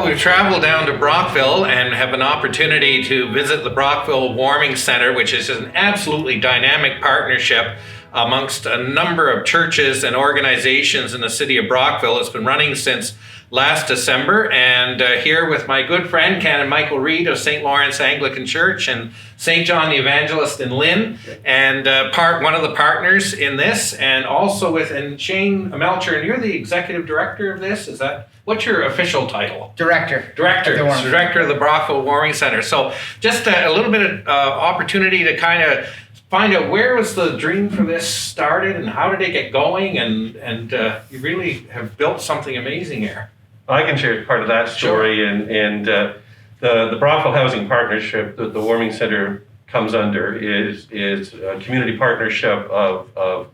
So we've traveled down to Brockville and have an opportunity to visit the Brockville Warming Centre, which is an absolutely dynamic partnership amongst a number of churches and organizations in the city of Brockville. It's been running since last December, and here with my good friend Canon Michael Reid of St. Lawrence Anglican Church and St. John the Evangelist in Lynn, and one of the partners in this, and also and Shane Melcher, and you're the executive director of this. Is that what's your official title? Director Director of the Brockville Warming Centre. So just a little bit of opportunity to kind of find out where was the dream for this started and how did it get going, and you really have built something amazing here. I can share part of that story. Sure. And the Brockville Housing Partnership that the Warming Centre comes under is a community partnership of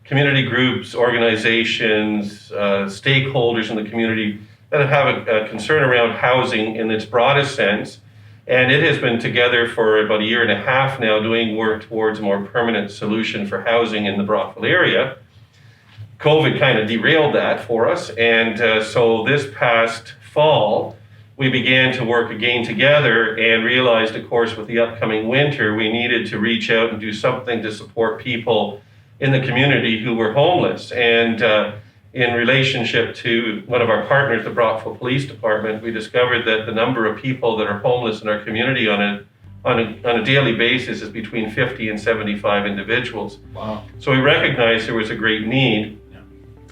community groups, organizations, stakeholders in the community that have a concern around housing in its broadest sense. And it has been together for about a year and a half now doing work towards a more permanent solution for housing in the Brockville area. COVID kind of derailed that for us, and so this past fall, we began to work again together and realized, of course, with the upcoming winter, we needed to reach out and do something to support people in the community who were homeless. And in relationship to one of our partners, the Brockville Police Department, we discovered that the number of people that are homeless in our community on a daily basis is between 50 and 75 individuals. Wow. So we recognized there was a great need.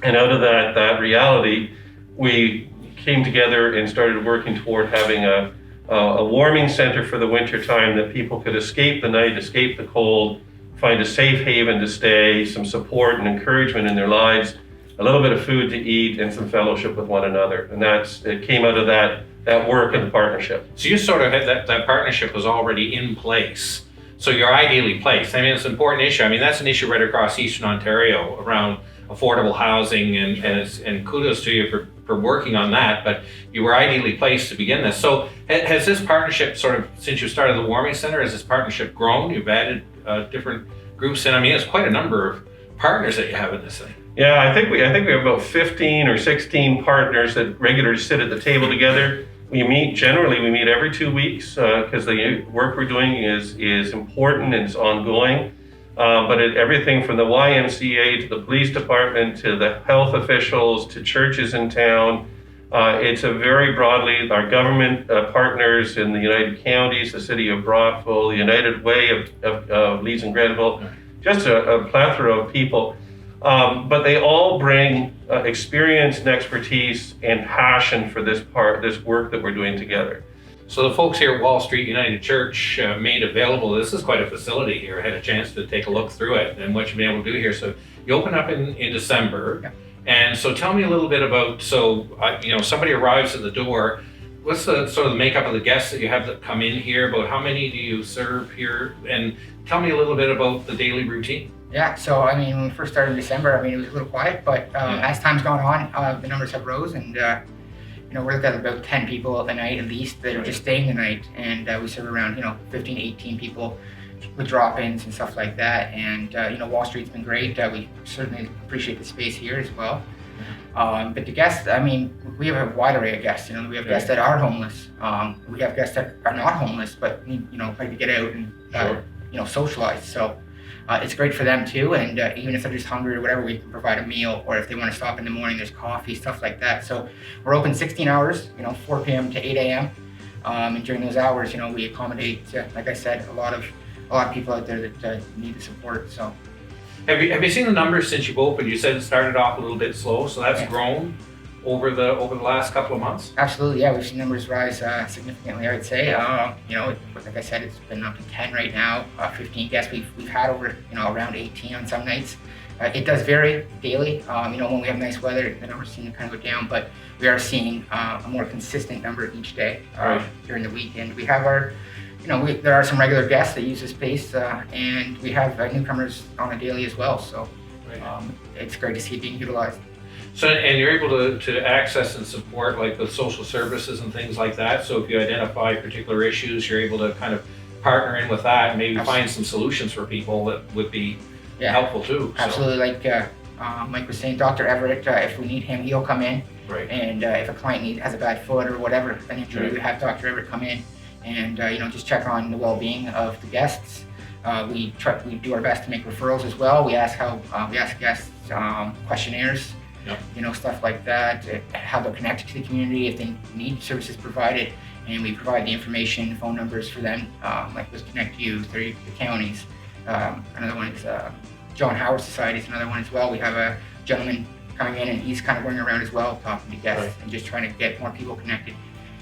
And out of that reality, we came together and started working toward having a warming center for the winter time that people could escape the night, escape the cold, find a safe haven to stay, some support and encouragement in their lives, a little bit of food to eat, and some fellowship with one another. And it came out of that work and the partnership. So you sort of had that partnership was already in place. So you're ideally placed. I mean, it's an important issue. I mean, that's an issue right across Eastern Ontario around affordable housing, and kudos to you for working on that, but you were ideally placed to begin this. So has this partnership sort of, since you started the Warming Centre, has this partnership grown? You've added different groups in. I mean, it's quite a number of partners that you have in this thing. Yeah, I think we have about 15 or 16 partners that regularly sit at the table together. We meet every 2 weeks because the work we're doing is important and it's ongoing. But everything from the YMCA to the police department to the health officials to churches in town, it's a very broadly, our government partners in the United Counties, the city of Brockville, the United Way of Leeds and Grenville, just a plethora of people. But they all bring experience and expertise and passion for this work that we're doing together. So the folks here at Wall Street United Church made available, this is quite a facility here. I had a chance to take a look through it and what you've been able to do here. So you open up in December. Yeah. And so tell me a little bit about, somebody arrives at the door. What's the sort of the makeup of the guests that you have that come in here? About how many do you serve here? And tell me a little bit about the daily routine. Yeah, so I mean, when we first started in December, I mean, it was a little quiet, but as time's gone on, the numbers have rose, and we're looking at about 10 people a night at least that are just staying the night, and we serve around 15, 18 people with drop-ins and stuff like that. And Wall Street's been great. We certainly appreciate the space here as well. But the guests, I mean, we have a wide array of guests. We have guests that are homeless. We have guests that are not homeless, but like to get out and socialize. So it's great for them too. And even if they're just hungry or whatever, we can provide a meal. Or if they want to stop in the morning, there's coffee, stuff like that. So we're open 16 hours, 4 p.m. to 8 a.m. And during those hours, we accommodate, like I said, a lot of people out there that need the support. So. Have you seen the numbers since you've opened? You said it started off a little bit slow, so that's grown over the last couple of months? Absolutely, yeah. We've seen numbers rise significantly, I would say. Like I said, it's been up to 10 right now, 15 guests. We've had over, around 18 on some nights. It does vary daily. When we have nice weather, the numbers seem to kind of go down, but we are seeing a more consistent number each day during the weekend. We have our there are some regular guests that use the space, and we have newcomers on a daily as well. So it's great to see it being utilized. So, and you're able to access and support like the social services and things like that. So if you identify particular issues, you're able to kind of partner in with that and maybe find some solutions for people that would be helpful too. Absolutely, like Mike was saying, Dr. Everett, if we need him, he'll come in Right. And if a client has a bad foot or whatever, an injury, Right. we have Dr. Everett come in and just check on the well-being of the guests. We do our best to make referrals as well. We ask guests questionnaires, Yep. stuff like that, how they're connected to the community, if they need services provided, and we provide the information, phone numbers for them, like with Connect You, the counties. Another one is John Howard Society is another one as well. We have a gentleman coming in, and he's kind of going around as well, talking to guests and just trying to get more people connected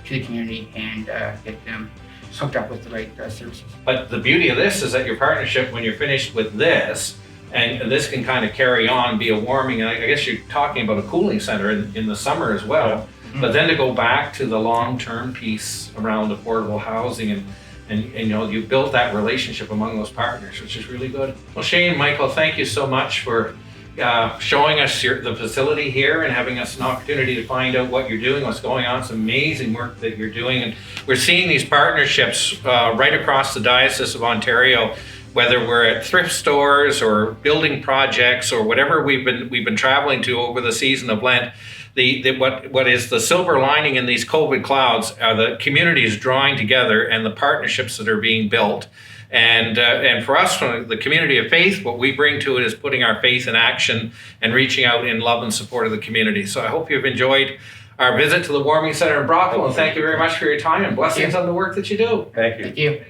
to the community and get them hooked up with the right services. But the beauty of this is that your partnership, when you're finished with this, and this can kind of carry on, be a warming, and I guess you're talking about a cooling center in the summer as well. Yeah. But then to go back to the long-term piece around affordable housing and you built that relationship among those partners, which is really good. Well, Shane, Michael, thank you so much for showing us the facility here and having us an opportunity to find out what you're doing, what's going on. It's amazing work that you're doing, and we're seeing these partnerships right across the Diocese of Ontario, whether we're at thrift stores or building projects or whatever we've been traveling to over the season of Lent. What is the silver lining in these COVID clouds are the communities drawing together and the partnerships that are being built. And for us, from the community of faith, what we bring to it is putting our faith in action and reaching out in love and support of the community. So I hope you've enjoyed our visit to the Warming Center in Brockville, and thank you very much for your time and blessings on the work that you do. Thank you. Thank you.